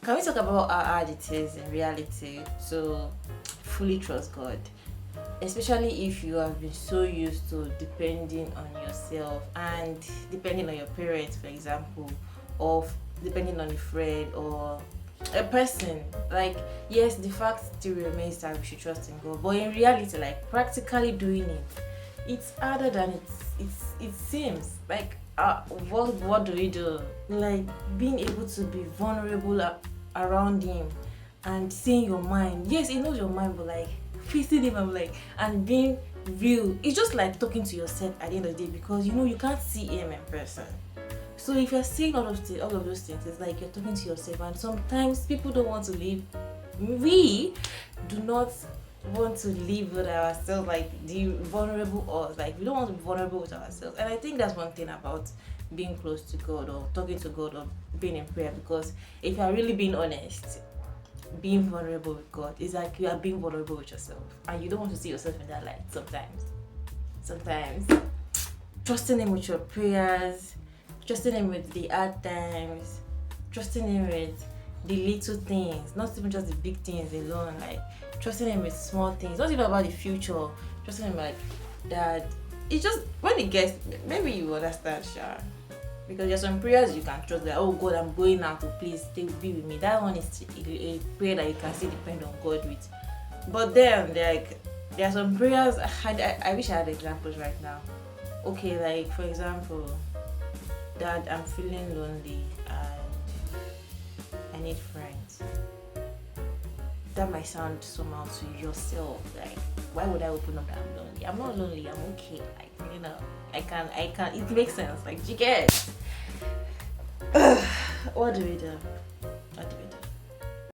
can we talk about how hard it is in reality to fully trust God? Especially if you have been so used to depending on yourself and depending on your parents, for example, or depending on a friend or a person. Like, yes, the fact still remains that we should trust in God, but in reality, like practically doing it, it's harder than it seems. Like, what do we do? Like being able to be vulnerable around Him and seeing your mind. Yes, He knows your mind, but like facing Him, I'm like, and being real. It's just like talking to yourself at the end of the day, because you know you can't see Him in person. So if you're saying all of those things, it's like you're talking to yourself, and sometimes people don't want to live. We do not want to live with ourselves, like the vulnerable us. Like we don't want to be vulnerable with ourselves, and I think that's one thing about being close to God or talking to God or being in prayer. Because if you're really being honest, being vulnerable with God is like you are being vulnerable with yourself, and you don't want to see yourself in that light. Sometimes trusting Him with your prayers, trusting Him with the hard times, trusting Him with the little things, not even just the big things alone, like trusting Him with small things, not even about the future, trusting Him like that. It's just when it gets, maybe you understand, Sha. Because there's some prayers you can trust that, oh God, I'm going out to please stay be with me. That one is a prayer that you can still depend on God with. But then, like, there are some prayers, I wish I had examples right now. Okay, like for example, that I'm feeling lonely and I need friends. That might sound somehow to yourself, like, why would I open up that I'm lonely? I'm not lonely, I'm okay. Like, you know, I can, it makes sense. Like, you get what do we do?